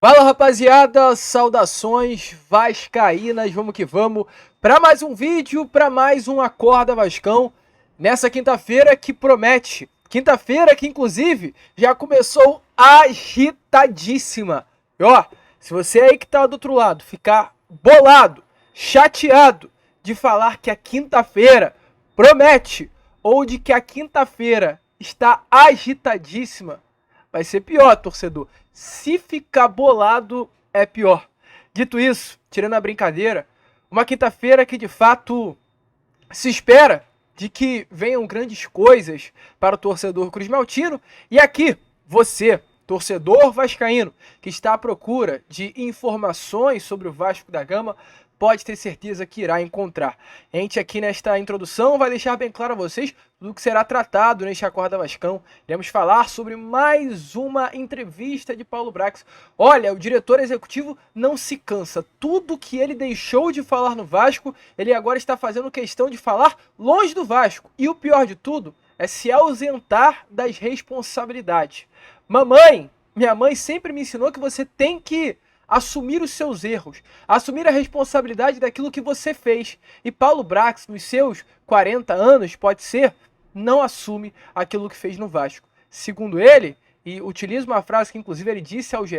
Fala rapaziada, saudações vascaínas, vamos que vamos para mais um vídeo, para mais um Acorda Vascão, nessa quinta-feira que promete, quinta-feira que inclusive já começou agitadíssima. E ó, se você aí que tá do outro lado ficar bolado, chateado de falar que a quinta-feira promete ou de que a quinta-feira está agitadíssima, vai ser pior, torcedor. Se ficar bolado, é pior. Dito isso, tirando a brincadeira, uma quinta-feira que de fato se espera de que venham grandes coisas para o torcedor cruzmaltino. E aqui, você, torcedor vascaíno, que está à procura de informações sobre o Vasco da Gama, pode ter certeza que irá encontrar. A gente aqui nesta introdução vai deixar bem claro a vocês do que será tratado neste Acorda Vascão. Iremos falar sobre mais uma entrevista de Paulo Brax. Olha, o diretor executivo não se cansa. Tudo que ele deixou de falar no Vasco, ele agora está fazendo questão de falar longe do Vasco. E o pior de tudo é se ausentar das responsabilidades. Mamãe, minha mãe sempre me ensinou que você tem que assumir os seus erros, assumir a responsabilidade daquilo que você fez. E Paulo Brax, nos seus 40 anos, pode ser, não assume aquilo que fez no Vasco. Segundo ele, e utiliza uma frase que inclusive ele disse ao GE,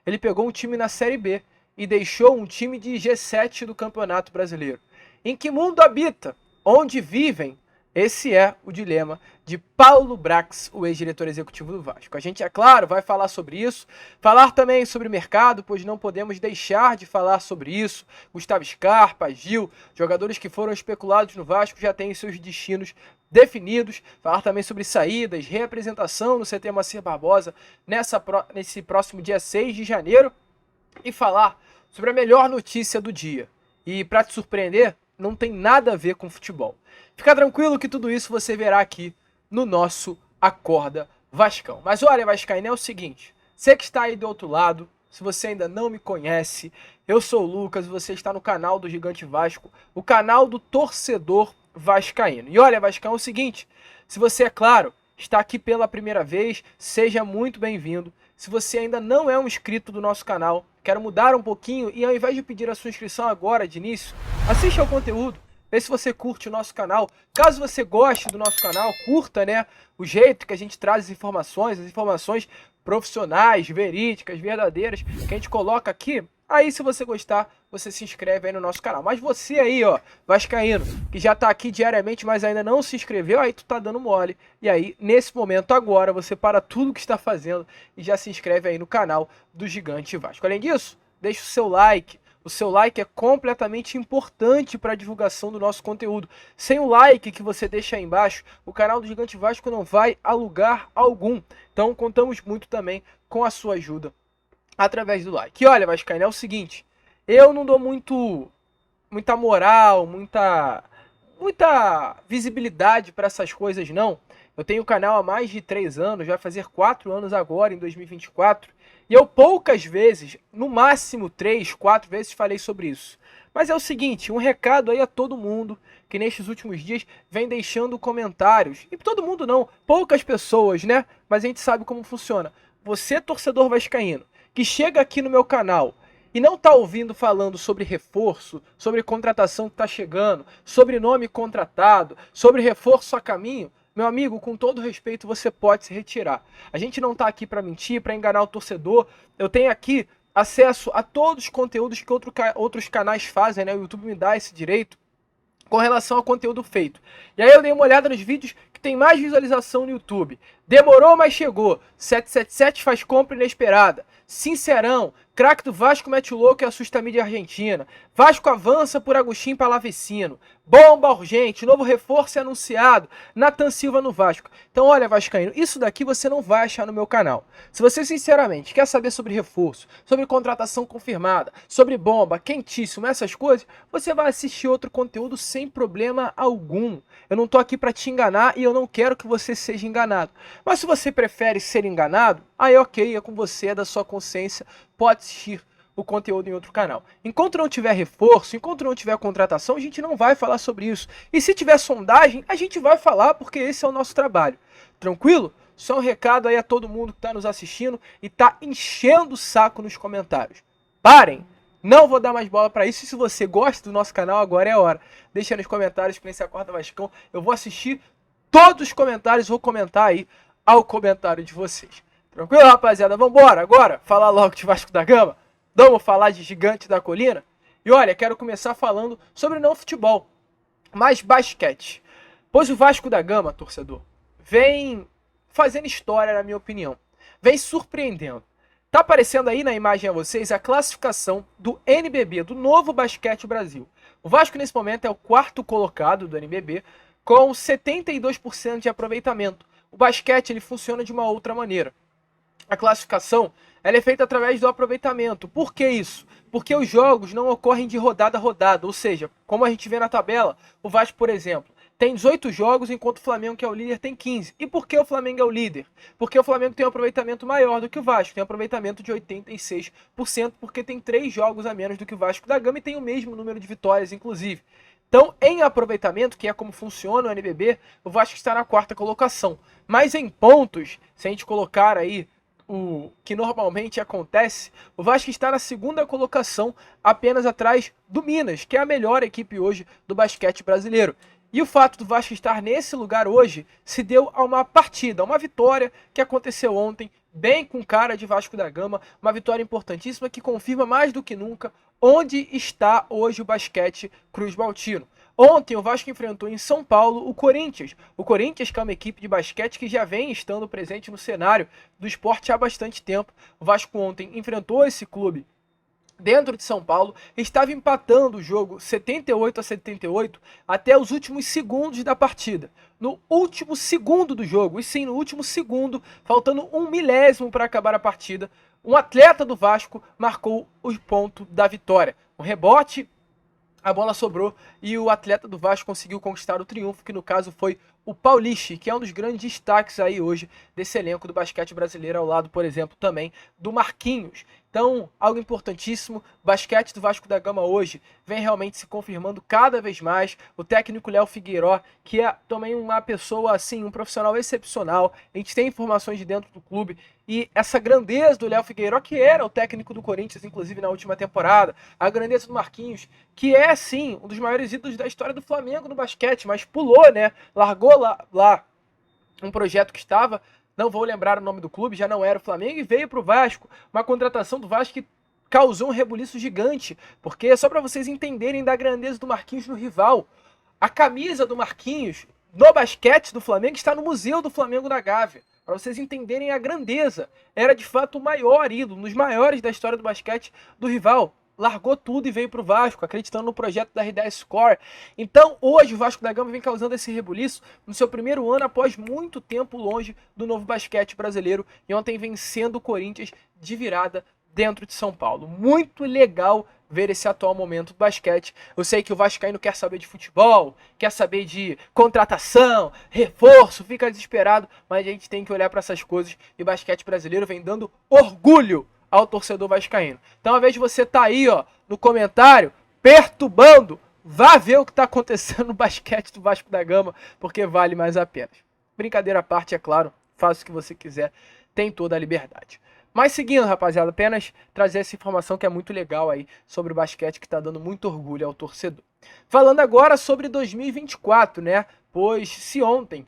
ele pegou um time na Série B e deixou um time de G7 do Campeonato Brasileiro. Em que mundo habita? Onde vivem? Esse é o dilema de Paulo Brax, o ex-diretor executivo do Vasco. A gente, é claro, vai falar sobre isso, falar também sobre mercado, pois não podemos deixar de falar sobre isso. Gustavo Scarpa, Gil, jogadores que foram especulados no Vasco já têm seus destinos definidos. Falar também sobre saídas, reapresentação no CT Moacir Barbosa nesse próximo dia 6 de janeiro. E falar sobre a melhor notícia do dia. E para te surpreender, não tem nada a ver com futebol. Fica tranquilo que tudo isso você verá aqui no nosso Acorda Vascão. Mas olha, Vascaíno, é o seguinte, você que está aí do outro lado, se você ainda não me conhece, eu sou o Lucas, você está no canal do Gigante Vasco, o canal do torcedor vascaíno. E olha, Vascão, é o seguinte, se você, é claro, está aqui pela primeira vez, seja muito bem-vindo. Se você ainda não é um inscrito do nosso canal, quero mudar um pouquinho e ao invés de pedir a sua inscrição agora de início, assista ao conteúdo, vê se você curte o nosso canal. Caso você goste do nosso canal, curta, né, o jeito que a gente traz as informações profissionais, verídicas, verdadeiras, que a gente coloca aqui. Aí, se você gostar, você se inscreve aí no nosso canal. Mas você aí, ó, vascaíno, que já tá aqui diariamente, mas ainda não se inscreveu, aí tu tá dando mole. E aí, nesse momento agora, você para tudo que está fazendo e já se inscreve aí no canal do Gigante Vasco. Além disso, deixa o seu like. O seu like é completamente importante para a divulgação do nosso conteúdo. Sem o like que você deixa aí embaixo, o canal do Gigante Vasco não vai a lugar algum. Então, contamos muito também com a sua ajuda através do like. E olha, Vascaíno, é o seguinte, eu não dou muita moral, muita visibilidade para essas coisas, não. Eu tenho o canal há mais de 3 anos, vai fazer 4 anos agora, em 2024, e eu poucas vezes, no máximo 3, 4 vezes falei sobre isso. Mas é o seguinte, um recado aí a todo mundo que nestes últimos dias vem deixando comentários, e todo mundo não, poucas pessoas, né? Mas a gente sabe como funciona. Você, torcedor vascaíno, que chega aqui no meu canal e não está ouvindo falando sobre reforço, sobre contratação que está chegando, sobre nome contratado, sobre reforço a caminho, meu amigo, com todo respeito, você pode se retirar. A gente não está aqui para mentir, para enganar o torcedor. Eu tenho aqui acesso a todos os conteúdos que outros canais fazem, né? O YouTube me dá esse direito com relação ao conteúdo feito. E aí eu dei uma olhada nos vídeos que tem mais visualização no YouTube. Demorou, mas chegou. 777 faz compra inesperada. Sincerão, craque do Vasco mete o louco e assusta a mídia argentina. Vasco avança por Agostinho Palavecino. Bomba urgente, novo reforço é anunciado. Nathan Silva no Vasco. Então olha, vascaíno, isso daqui você não vai achar no meu canal. Se você sinceramente quer saber sobre reforço, sobre contratação confirmada, sobre bomba, quentíssimo, essas coisas, você vai assistir outro conteúdo sem problema algum. Eu não tô aqui para te enganar e eu não quero que você seja enganado. Mas se você prefere ser enganado, aí ok, é com você, é da sua consciência, pode assistir o conteúdo em outro canal. Enquanto não tiver reforço, enquanto não tiver contratação, a gente não vai falar sobre isso. E se tiver sondagem, a gente vai falar porque esse é o nosso trabalho. Tranquilo? Só um recado aí a todo mundo que está nos assistindo e está enchendo o saco nos comentários. Parem! Não vou dar mais bola para isso. E se você gosta do nosso canal, agora é a hora. Deixa nos comentários que nesse Acorda Vascão eu vou assistir todos os comentários, vou comentar aí ao comentário de vocês. Tranquilo, rapaziada? Vambora agora falar logo de Vasco da Gama? Vamos falar de Gigante da Colina? E olha, quero começar falando sobre não futebol, mas basquete. Pois o Vasco da Gama, torcedor, vem fazendo história, na minha opinião. Vem surpreendendo. Tá aparecendo aí na imagem a vocês a classificação do NBB, do Novo Basquete Brasil. O Vasco nesse momento é o quarto colocado do NBB, com 72% de aproveitamento. O basquete ele funciona de uma outra maneira. A classificação ela é feita através do aproveitamento. Por que isso? Porque os jogos não ocorrem de rodada a rodada, ou seja, como a gente vê na tabela, o Vasco, por exemplo, tem 18 jogos, enquanto o Flamengo, que é o líder, tem 15. E por que o Flamengo é o líder? Porque o Flamengo tem um aproveitamento maior do que o Vasco, tem um aproveitamento de 86%, porque tem 3 jogos a menos do que o Vasco da Gama e tem o mesmo número de vitórias, inclusive. Então, em aproveitamento, que é como funciona o NBB, o Vasco está na quarta colocação. Mas em pontos, se a gente colocar aí o que normalmente acontece, o Vasco está na segunda colocação, apenas atrás do Minas, que é a melhor equipe hoje do basquete brasileiro. E o fato do Vasco estar nesse lugar hoje se deu a uma partida, a uma vitória que aconteceu ontem, bem com cara de Vasco da Gama, uma vitória importantíssima que confirma mais do que nunca onde está hoje o basquete Cruz-Maltino. Ontem o Vasco enfrentou em São Paulo o Corinthians. O Corinthians, que é uma equipe de basquete que já vem estando presente no cenário do esporte há bastante tempo. O Vasco ontem enfrentou esse clube dentro de São Paulo, estava empatando o jogo 78-78 até os últimos segundos da partida. No último segundo do jogo, e sim, no último segundo, faltando 1 milésimo para acabar a partida, um atleta do Vasco marcou o ponto da vitória. Um rebote, a bola sobrou e o atleta do Vasco conseguiu conquistar o triunfo, que no caso foi o Pauliche, que é um dos grandes destaques aí hoje desse elenco do basquete brasileiro, ao lado, por exemplo, também do Marquinhos. Então, algo importantíssimo, o basquete do Vasco da Gama hoje vem realmente se confirmando cada vez mais. O técnico Léo Figueiró, que é também uma pessoa, assim, um profissional excepcional. A gente tem informações de dentro do clube e essa grandeza do Léo Figueiró, que era o técnico do Corinthians, inclusive na última temporada, a grandeza do Marquinhos, que é, sim, um dos maiores ídolos da história do Flamengo no basquete, mas pulou, né? Largou lá um projeto que estava, não vou lembrar o nome do clube, já não era o Flamengo, e veio para o Vasco, uma contratação do Vasco que causou um rebuliço gigante, porque só para vocês entenderem da grandeza do Marquinhos no rival, a camisa do Marquinhos no basquete do Flamengo está no Museu do Flamengo na Gávea, para vocês entenderem a grandeza, era de fato o maior ídolo, um dos maiores da história do basquete do rival. Largou tudo e veio para o Vasco, acreditando no projeto da R10 Score. Então, hoje, o Vasco da Gama vem causando esse rebuliço no seu primeiro ano, após muito tempo longe do novo basquete brasileiro, e ontem vencendo o Corinthians de virada dentro de São Paulo. Muito legal ver esse atual momento do basquete. Eu sei que o vascaíno quer saber de futebol, quer saber de contratação, reforço, fica desesperado, mas a gente tem que olhar para essas coisas, e o basquete brasileiro vem dando orgulho ao torcedor vascaíno. Então, ao invés de você estar aí, ó, no comentário, perturbando, vá ver o que está acontecendo no basquete do Vasco da Gama, porque vale mais a pena. Brincadeira à parte, é claro, faça o que você quiser, tem toda a liberdade. Mas seguindo, rapaziada, apenas trazer essa informação que é muito legal aí sobre o basquete, que está dando muito orgulho ao torcedor. Falando agora sobre 2024, né? Pois se ontem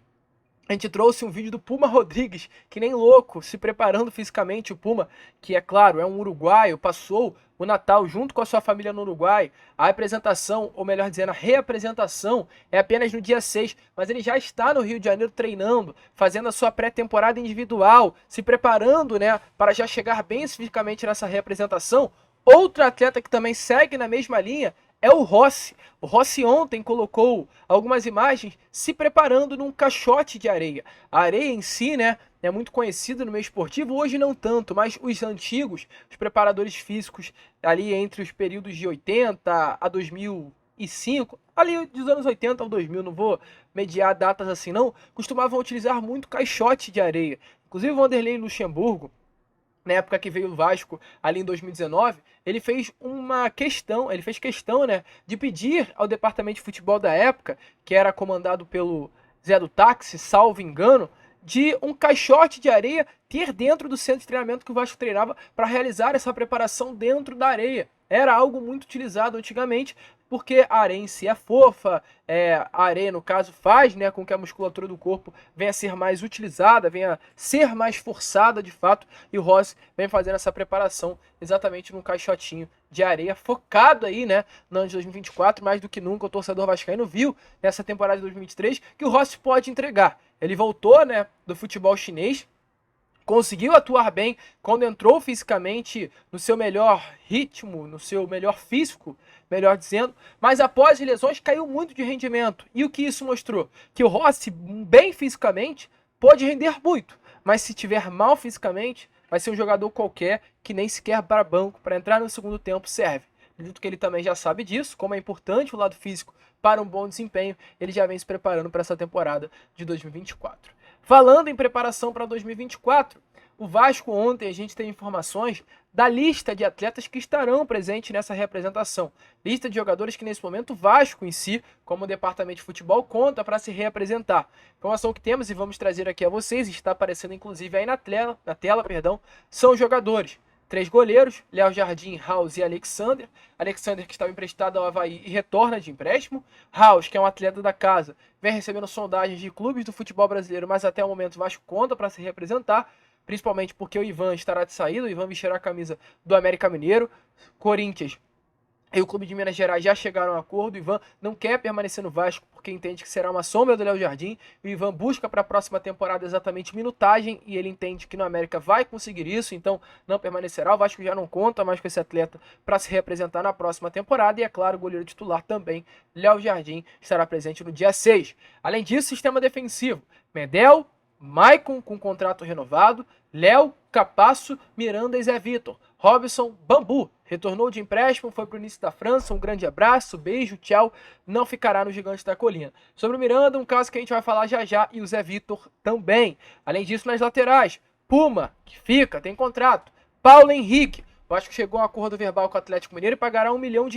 a gente trouxe um vídeo do Puma Rodrigues, que nem louco, se preparando fisicamente. O Puma, que é claro, é um uruguaio, passou o Natal junto com a sua família no Uruguai. A apresentação, ou melhor dizendo, a reapresentação é apenas no dia 6, mas ele já está no Rio de Janeiro treinando, fazendo a sua pré-temporada individual, se preparando, né, para já chegar bem fisicamente nessa reapresentação. Outro atleta que também segue na mesma linha é o Rossi. O Rossi ontem colocou algumas imagens se preparando num caixote de areia. A areia em si, né, é muito conhecida no meio esportivo, hoje não tanto, mas os antigos, os preparadores físicos ali entre os períodos de 80 a 2005, ali dos anos 80 ao 2000, não vou mediar datas assim não, costumavam utilizar muito caixote de areia. Inclusive o Vanderlei Luxemburgo, na época que veio o Vasco, ali em 2019, ele fez questão, né, de pedir ao departamento de futebol da época, que era comandado pelo Zé do Táxi, salvo engano, de um caixote de areia ter dentro do centro de treinamento que o Vasco treinava para realizar essa preparação dentro da areia. Era algo muito utilizado antigamente, porque a areia em si é fofa, a areia, no caso, faz, né, com que a musculatura do corpo venha a ser mais utilizada, venha a ser mais forçada de fato, e o Rossi vem fazendo essa preparação exatamente num caixotinho de areia, focado aí, né, no ano de 2024, mais do que nunca o torcedor vascaíno viu nessa temporada de 2023 que o Rossi pode entregar. Ele voltou, né, do futebol chinês, conseguiu atuar bem quando entrou fisicamente no seu melhor ritmo, no seu melhor físico, melhor dizendo, mas após as lesões caiu muito de rendimento. E o que isso mostrou? Que o Rossi, bem fisicamente, pode render muito, mas se tiver mal fisicamente, vai ser um jogador qualquer que nem sequer para banco, para entrar no segundo tempo serve. Acredito que ele também já sabe disso, como é importante o lado físico para um bom desempenho, ele já vem se preparando para essa temporada de 2024. Falando em preparação para 2024, o Vasco ontem a gente teve informações da lista de atletas que estarão presentes nessa representação. Lista de jogadores que nesse momento o Vasco em si, como departamento de futebol, conta para se reapresentar. Informação que temos e vamos trazer aqui a vocês, está aparecendo inclusive aí na tela, são jogadores. 3 goleiros, Léo Jardim, House e Alexander. Alexander, que estava emprestado ao Avaí e retorna de empréstimo. House, que é um atleta da casa, vem recebendo sondagens de clubes do futebol brasileiro, mas até o momento o Vasco conta para se representar, principalmente porque o Ivan estará de saída, o Ivan vestirá a camisa do América Mineiro. Corinthians e o Clube de Minas Gerais já chegaram a um acordo. O Ivan não quer permanecer no Vasco porque entende que será uma sombra do Léo Jardim. O Ivan busca para a próxima temporada exatamente minutagem e ele entende que no América vai conseguir isso, então não permanecerá. O Vasco já não conta mais com esse atleta para se representar na próxima temporada. E é claro, o goleiro titular também, Léo Jardim, estará presente no dia 6. Além disso, sistema defensivo: Medel, Maicon com contrato renovado, Léo, Capasso, Miranda e Zé Vitor. Robson, Bambu, retornou de empréstimo, foi para o início da França. Um grande abraço, beijo, tchau. Não ficará no Gigante da Colina. Sobre o Miranda, um caso que a gente vai falar já já, e o Zé Vitor também. Além disso, nas laterais, Puma, que fica, tem contrato. Paulo Henrique, o Vasco chegou a um acordo verbal com o Atlético Mineiro e pagará €1 milhão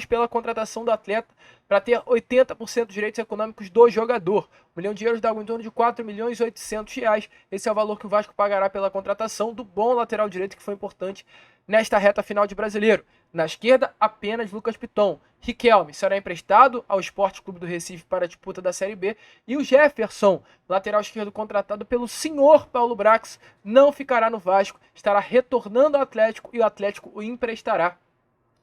pela contratação do atleta para ter 80% dos direitos econômicos do jogador. €1 milhão dá algo em torno de R$4.800.000. Esse é o valor que o Vasco pagará pela contratação do bom lateral direito que foi importante nesta reta final de Brasileiro. Na esquerda, apenas Lucas Piton. Riquelme será emprestado ao Sport Clube do Recife para a disputa da Série B. E o Jefferson, lateral esquerdo contratado pelo senhor Paulo Brax, não ficará no Vasco, estará retornando ao Atlético e o Atlético o emprestará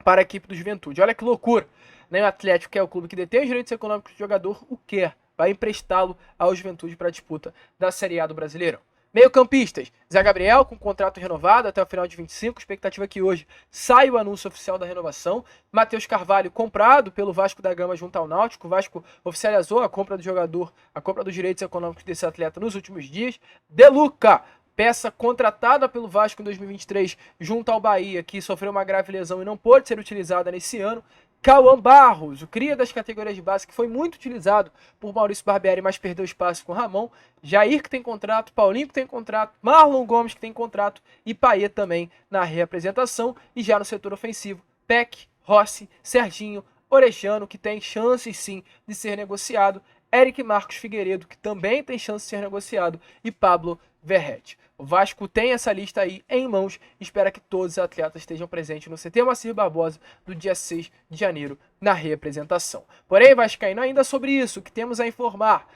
para a equipe do Juventude. Olha que loucura, né? O Atlético, que é o clube que detém os direitos econômicos do jogador, o quer, vai emprestá-lo ao Juventude para a disputa da Série A do Brasileirão. Meio-campistas: Zé Gabriel com contrato renovado até o final de 25, expectativa que hoje sai o anúncio oficial da renovação. Matheus Carvalho comprado pelo Vasco da Gama junto ao Náutico. O Vasco oficializou a compra do jogador, a compra dos direitos econômicos desse atleta nos últimos dias. De Luca, peça contratada pelo Vasco em 2023 junto ao Bahia, que sofreu uma grave lesão e não pôde ser utilizada nesse ano. Cauã Barros, o cria das categorias de base, que foi muito utilizado por Maurício Barbieri, mas perdeu espaço com Ramon. Jair, que tem contrato, Paulinho, que tem contrato, Marlon Gomes, que tem contrato, e Payet também na reapresentação. E já no setor ofensivo, Peck, Rossi, Serginho, Orejano, que tem chances sim de ser negociado, Eric Marcos Figueiredo, que também tem chance de ser negociado, e Pablo Verrete. O Vasco tem essa lista aí em mãos e espera que todos os atletas estejam presentes no CT Moacir Barbosa do dia 6 de janeiro na reapresentação. Porém, vascaíno, ainda sobre isso, que temos a informar: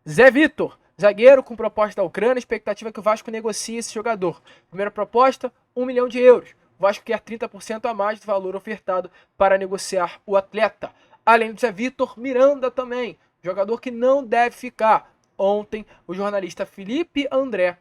Zé Vitor, zagueiro com proposta da Ucrânia, expectativa é que o Vasco negocie esse jogador. Primeira proposta, €1 milhão. O Vasco quer 30% a mais do valor ofertado para negociar o atleta. Além do Zé Vitor, Miranda também, jogador que não deve ficar. Ontem, o jornalista Felipe André,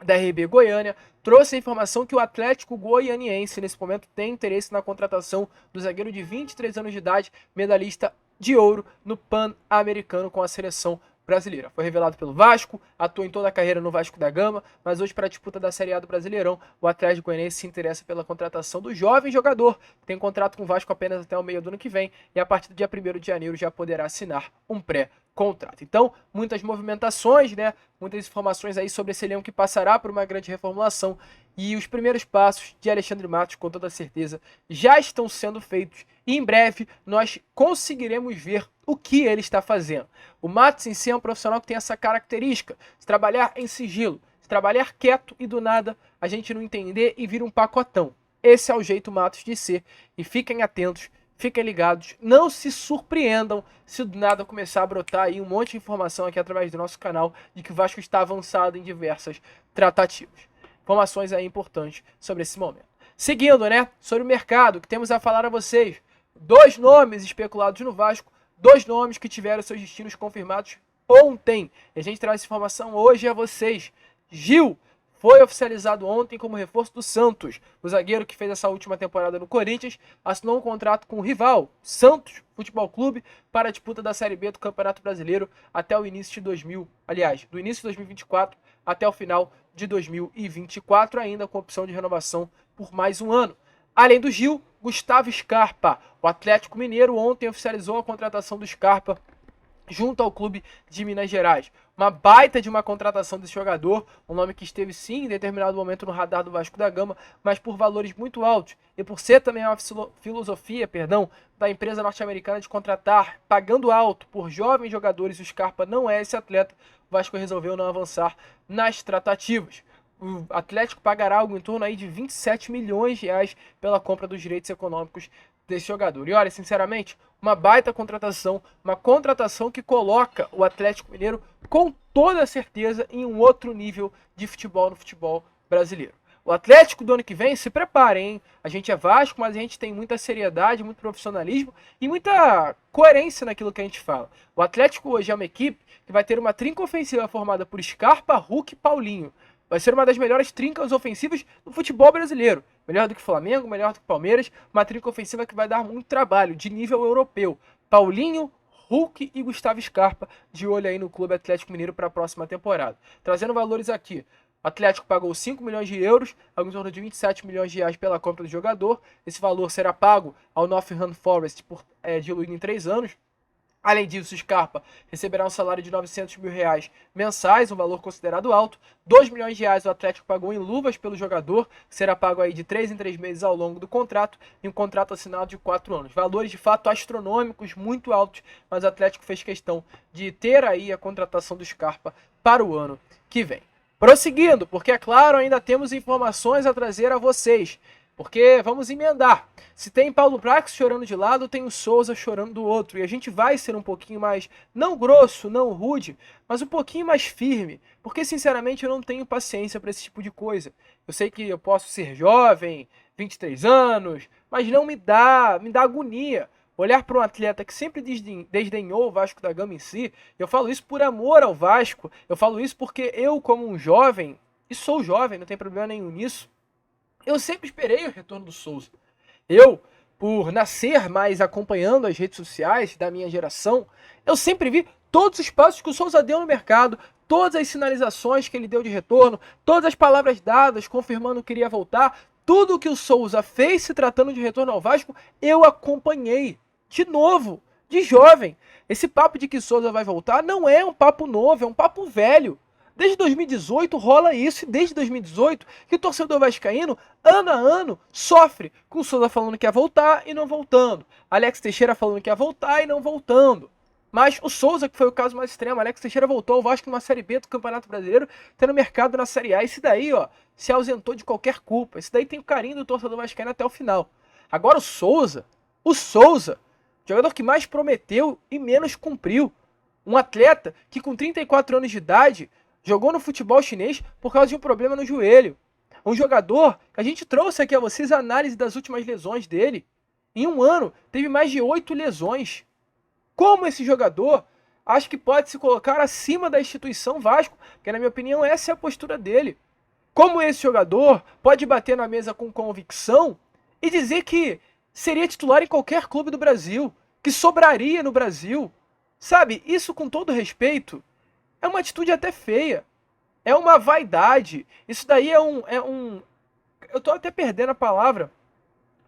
da RB Goiânia, trouxe a informação que o Atlético Goianiense, nesse momento, tem interesse na contratação do zagueiro de 23 anos de idade, medalhista de ouro no Pan-Americano com a seleção brasileira. Foi revelado pelo Vasco, atuou em toda a carreira no Vasco da Gama, mas hoje, para a disputa da Série A do Brasileirão, o Atlético Goianiense se interessa pela contratação do jovem jogador, que tem contrato com o Vasco apenas até o meio do ano que vem, e a partir do dia 1º de janeiro já poderá assinar um pré-contrato. contrato. Então, muitas movimentações, né? Muitas informações aí sobre esse elenco que passará por uma grande reformulação, e os primeiros passos de Alexandre Matos, com toda certeza, já estão sendo feitos, e em breve nós conseguiremos ver o que ele está fazendo. O Matos em si é um profissional que tem essa característica de trabalhar em sigilo, de trabalhar quieto e do nada a gente não entender e vir um pacotão. Esse é o jeito Matos de ser, e fiquem atentos, fiquem ligados, não se surpreendam se do nada começar a brotar aí um monte de informação aqui através do nosso canal de que o Vasco está avançado em diversas tratativas. Informações aí importantes sobre esse momento. Seguindo, né, sobre o mercado, que temos a falar a vocês. 2 nomes especulados no Vasco, 2 nomes que tiveram seus destinos confirmados ontem. E a gente traz essa informação hoje a vocês. Gil foi oficializado ontem como reforço do Santos. O zagueiro que fez essa última temporada no Corinthians assinou um contrato com o rival, Santos Futebol Clube, para a disputa da Série B do Campeonato Brasileiro até o início de do início de 2024 até o final de 2024, ainda com opção de renovação por mais um ano. Além do Gil, Gustavo Scarpa. O Atlético Mineiro ontem oficializou a contratação do Scarpa junto ao clube de Minas Gerais. Uma baita de uma contratação desse jogador, um nome que esteve sim em determinado momento no radar do Vasco da Gama, mas por valores muito altos, e por ser também uma filosofia, da empresa norte-americana de contratar pagando alto por jovens jogadores, o Scarpa não é esse atleta. O Vasco resolveu não avançar nas tratativas. O Atlético pagará algo em torno aí de 27 milhões de reais pela compra dos direitos econômicos desse jogador. E olha, sinceramente, uma baita contratação, uma contratação que coloca o Atlético Mineiro com toda certeza em um outro nível de futebol no futebol brasileiro. O Atlético do ano que vem, se preparem, hein? A gente é Vasco, mas a gente tem muita seriedade, muito profissionalismo e muita coerência naquilo que a gente fala. O Atlético hoje é uma equipe que vai ter uma trinca ofensiva formada por Scarpa, Hulk e Paulinho. Vai ser uma das melhores trincas ofensivas do futebol brasileiro. Melhor do que Flamengo, melhor do que Palmeiras. Uma trinca ofensiva que vai dar muito trabalho, de nível europeu. Paulinho, Hulk e Gustavo Scarpa, de olho aí no Clube Atlético Mineiro para a próxima temporada. Trazendo valores aqui. O Atlético pagou 5 milhões de euros, algo em torno de 27 milhões de reais pela compra do jogador. Esse valor será pago ao Nottingham Forest diluído em 3 anos. Além disso, o Scarpa receberá um salário de 900 mil reais mensais, um valor considerado alto. 2 milhões de reais o Atlético pagou em luvas pelo jogador, que será pago aí de 3 em 3 meses ao longo do contrato, e um contrato assinado de 4 anos. Valores de fato astronômicos, muito altos, mas o Atlético fez questão de ter aí a contratação do Scarpa para o ano que vem. Prosseguindo, porque é claro, ainda temos informações a trazer a vocês. Porque vamos emendar. Se tem Paulo Prax chorando de lado, tem o Souza chorando do outro. E a gente vai ser um pouquinho mais, não grosso, não rude, mas um pouquinho mais firme. Porque, sinceramente, eu não tenho paciência para esse tipo de coisa. Eu sei que eu posso ser jovem, 23 anos, mas não me dá agonia. Olhar para um atleta que sempre desdenhou o Vasco da Gama em si. Eu falo isso por amor ao Vasco. Eu falo isso porque eu, como um jovem, e sou jovem, não tem problema nenhum nisso, eu sempre esperei o retorno do Souza. Eu, por nascer mais acompanhando as redes sociais da minha geração, eu sempre vi todos os passos que o Souza deu no mercado, todas as sinalizações que ele deu de retorno, todas as palavras dadas confirmando que iria voltar, tudo o que o Souza fez se tratando de retorno ao Vasco, eu acompanhei. De novo, de jovem. Esse papo de que Souza vai voltar não é um papo novo, é um papo velho. Desde 2018 rola isso, e desde 2018 que o torcedor vascaíno, ano a ano, sofre com o Souza falando que ia voltar e não voltando. Alex Teixeira falando que ia voltar e não voltando. Mas o Souza, que foi o caso mais extremo, Alex Teixeira voltou ao Vasco numa Série B do Campeonato Brasileiro, tendo mercado na Série A. Esse daí, ó, se ausentou de qualquer culpa. Esse daí tem o carinho do torcedor vascaíno até o final. Agora o Souza, jogador que mais prometeu e menos cumpriu. Um atleta que com 34 anos de idade jogou no futebol chinês por causa de um problema no joelho. Um jogador que a gente trouxe aqui a vocês a análise das últimas lesões dele. Em um ano, teve mais de 8 lesões. Como esse jogador, acho que pode se colocar acima da instituição Vasco, que na minha opinião essa é a postura dele. Como esse jogador pode bater na mesa com convicção e dizer que seria titular em qualquer clube do Brasil, que sobraria no Brasil. Sabe, isso com todo respeito, é uma atitude até feia. É uma vaidade. Isso daí é um... Eu tô até perdendo a palavra.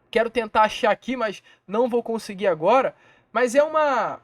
Quero tentar achar aqui, mas não vou conseguir agora. Mas é uma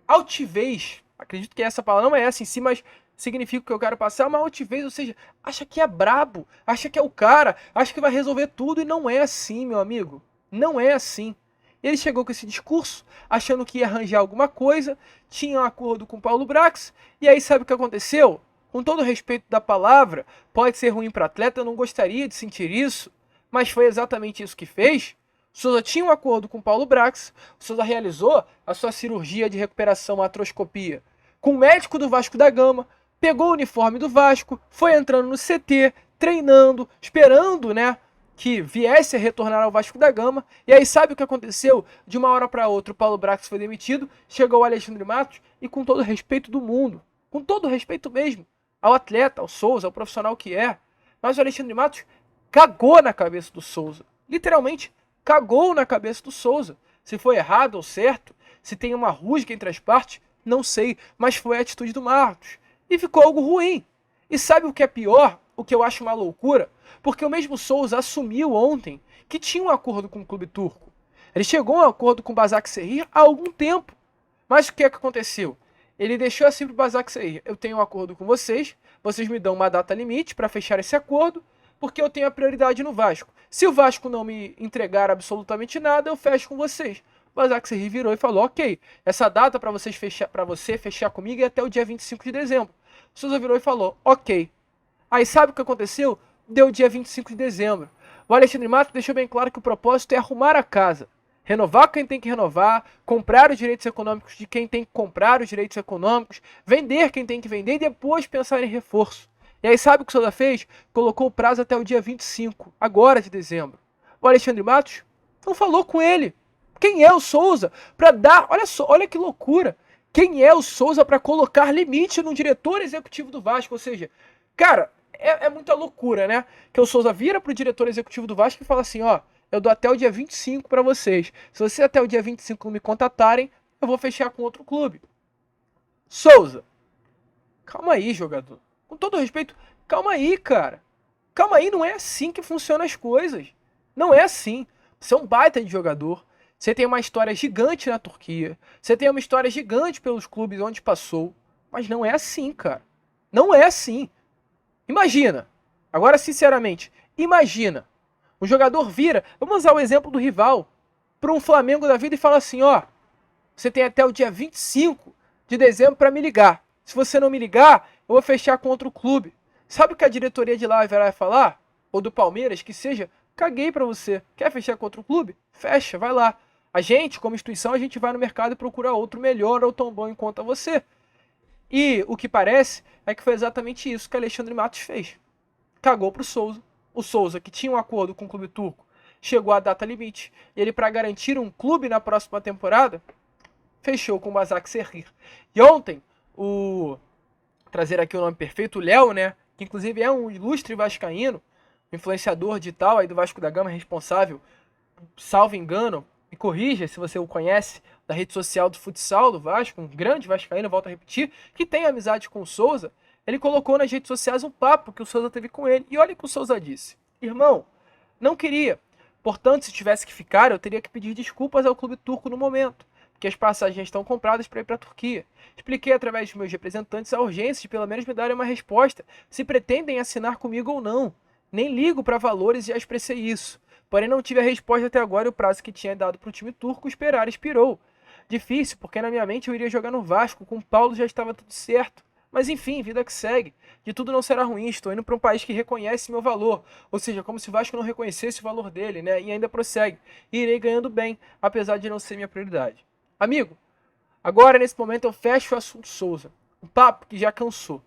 altivez. acredito que essa palavra não é essa em si, mas significa o que eu quero passar, uma altivez, ou seja, acha que é brabo, acha que é o cara, acha que vai resolver tudo, e não é assim, meu amigo. Não é assim. Ele chegou com esse discurso, achando que ia arranjar alguma coisa, tinha um acordo com Paulo Brax, e aí sabe o que aconteceu? Com todo o respeito da palavra, pode ser ruim para atleta, eu não gostaria de sentir isso, mas foi exatamente isso que fez. O Souza tinha um acordo com Paulo Brax, o Souza realizou a sua cirurgia de recuperação, a artroscopia, com o médico do Vasco da Gama, pegou o uniforme do Vasco, foi entrando no CT, treinando, esperando, né, que viesse a retornar ao Vasco da Gama. E aí sabe o que aconteceu? De uma hora para outra o Paulo Brax foi demitido, chegou o Alexandre Matos e com todo o respeito do mundo, com todo o respeito mesmo, ao atleta, ao Souza, ao profissional que é, mas o Alexandre Matos cagou na cabeça do Souza. Literalmente cagou na cabeça do Souza. Se foi errado ou certo, se tem uma rusga entre as partes, não sei, mas foi a atitude do Matos. E ficou algo ruim. E sabe o que é pior? O que eu acho uma loucura? Porque o mesmo Souza assumiu ontem que tinha um acordo com o clube turco. Ele chegou a um acordo com o Başakşehir há algum tempo. Mas o que é que aconteceu? Ele deixou assim para o Başakşehir: eu tenho um acordo com vocês, vocês me dão uma data limite para fechar esse acordo, porque eu tenho a prioridade no Vasco. Se o Vasco não me entregar absolutamente nada, eu fecho com vocês. O Başakşehir virou e falou: ok, essa data para você fechar comigo é até o dia 25 de dezembro. O Souza virou e falou: ok. Aí sabe o que aconteceu? Deu o dia 25 de dezembro. O Alexandre Matos deixou bem claro que o propósito é arrumar a casa. Renovar quem tem que renovar, comprar os direitos econômicos de quem tem que comprar os direitos econômicos, vender quem tem que vender e depois pensar em reforço. E aí sabe o que o Souza fez? Colocou o prazo até o dia 25, agora de dezembro. O Alexandre Matos não falou com ele. Quem é o Souza para dar... Olha só, olha que loucura. Quem é o Souza para colocar limite no diretor executivo do Vasco? Ou seja, cara, é muita loucura, né? Que o Souza vira pro diretor executivo do Vasco e fala assim: ó, eu dou até o dia 25 para vocês. Se vocês até o dia 25 não me contatarem, eu vou fechar com outro clube. Souza, calma aí, jogador. Com todo respeito, calma aí, cara. Calma aí, não é assim que funcionam as coisas. Não é assim. Você é um baita de jogador. Você tem uma história gigante na Turquia. Você tem uma história gigante pelos clubes onde passou. Mas não é assim, cara. Não é assim. Imagina. Agora, sinceramente, imagina. Um jogador vira, vamos usar o exemplo do rival, para um Flamengo da vida e fala assim: ó, você tem até o dia 25 de dezembro para me ligar. Se você não me ligar, eu vou fechar com outro clube. Sabe o que a diretoria de lá vai falar? Ou do Palmeiras, que seja: caguei para você. Quer fechar com outro clube? Fecha, vai lá. A gente, como instituição, a gente vai no mercado e procura outro melhor ou tão bom quanto a você. E o que parece é que foi exatamente isso que Alexandre Matos fez. Cagou pro Souza. O Souza, que tinha um acordo com o clube turco, chegou à data limite. E ele, para garantir um clube na próxima temporada, fechou com o Başakşehir. E ontem, trazer aqui o nome perfeito, o Léo, né, que inclusive é um ilustre vascaíno, influenciador digital aí do Vasco da Gama, responsável, salvo engano, me corrija se você o conhece, da rede social do futsal do Vasco, um grande vascaíno, volto a repetir, que tem amizade com o Souza. Ele colocou nas redes sociais um papo que o Souza teve com ele. E olha o que o Souza disse: irmão, não queria. Portanto, se tivesse que ficar, eu teria que pedir desculpas ao clube turco no momento, porque as passagens estão compradas para ir para a Turquia. Expliquei através dos meus representantes a urgência de pelo menos me darem uma resposta, se pretendem assinar comigo ou não. Nem ligo para valores e já expressei isso. Porém, não tive a resposta até agora e o prazo que tinha dado para o time turco esperar expirou. Difícil, porque na minha mente eu iria jogar no Vasco, com o Paulo já estava tudo certo. Mas enfim, vida que segue. De tudo não será ruim, estou indo para um país que reconhece meu valor. Ou seja, como se o Vasco não reconhecesse o valor dele, né? E ainda prossegue. E irei ganhando bem, apesar de não ser minha prioridade. Amigo, agora nesse momento eu fecho o assunto Souza. Um papo que já cansou.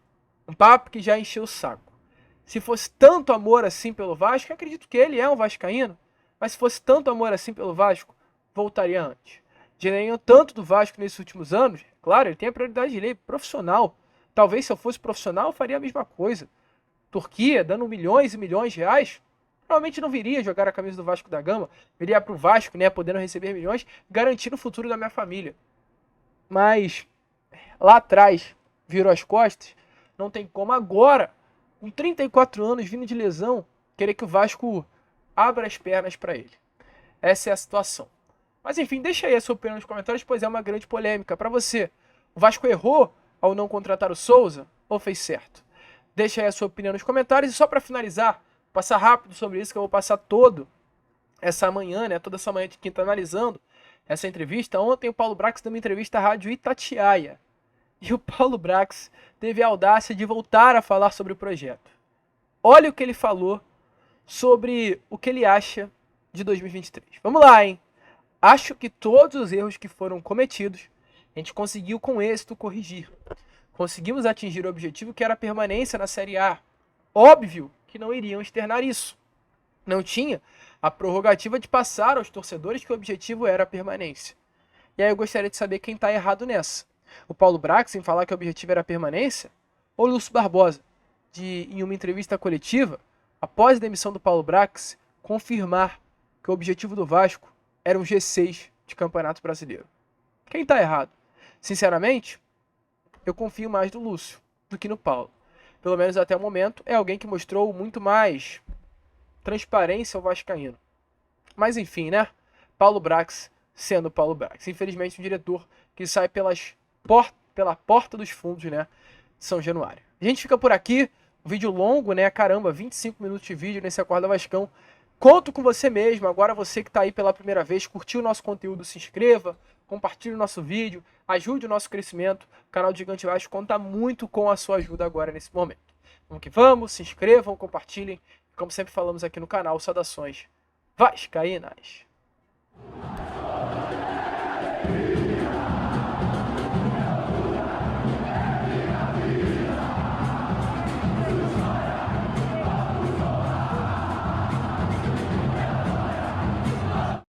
Um papo que já encheu o saco. Se fosse tanto amor assim pelo Vasco, eu acredito que ele é um vascaíno, mas se fosse tanto amor assim pelo Vasco, voltaria antes. Ganhou tanto do Vasco nesses últimos anos, claro, ele tem a prioridade de lei profissional. Talvez se eu fosse profissional eu faria a mesma coisa. Turquia, dando milhões e milhões de reais, provavelmente não viria jogar a camisa do Vasco da Gama, viria para o Vasco, né, podendo receber milhões, garantindo o futuro da minha família. Mas lá atrás virou as costas, não tem como agora, com 34 anos, vindo de lesão, querer que o Vasco abra as pernas para ele. Essa é a situação. Mas enfim, deixa aí a sua opinião nos comentários, pois é uma grande polêmica. Para você, o Vasco errou ao não contratar o Souza ou fez certo? Deixa aí a sua opinião nos comentários. E só para finalizar, passar rápido sobre isso, que eu vou passar toda essa manhã de quinta analisando essa entrevista. Ontem o Paulo Brax deu uma entrevista à Rádio Itatiaia. E o Paulo Brax teve a audácia de voltar a falar sobre o projeto. Olha o que ele falou sobre o que ele acha de 2023. Vamos lá, hein? Acho que todos os erros que foram cometidos, a gente conseguiu com êxito corrigir. Conseguimos atingir o objetivo que era a permanência na Série A. Óbvio que não iriam externar isso. Não tinha a prerrogativa de passar aos torcedores que o objetivo era a permanência. E aí eu gostaria de saber quem está errado nessa. O Paulo Brax em falar que o objetivo era a permanência? Ou o Lúcio Barbosa, em uma entrevista coletiva, após a demissão do Paulo Brax, confirmar que o objetivo do Vasco era um G6 de Campeonato Brasileiro? Quem está errado? Sinceramente, eu confio mais no Lúcio do que no Paulo. Pelo menos até o momento, é alguém que mostrou muito mais transparência ao vascaíno. Mas enfim, né? Paulo Brax sendo Paulo Brax. Infelizmente, um diretor que sai pela porta dos fundos, né, de São Januário. A gente fica por aqui. Um vídeo longo, né? Caramba, 25 minutos de vídeo nesse Acorda Vascão. Conto com você mesmo. Agora você que está aí pela primeira vez, curtiu o nosso conteúdo, se inscreva, compartilhe o nosso vídeo, ajude o nosso crescimento. O canal do Gigante Vasco conta muito com a sua ajuda agora nesse momento. Vamos que vamos, se inscrevam, compartilhem. Como sempre falamos aqui no canal, saudações vascaínas.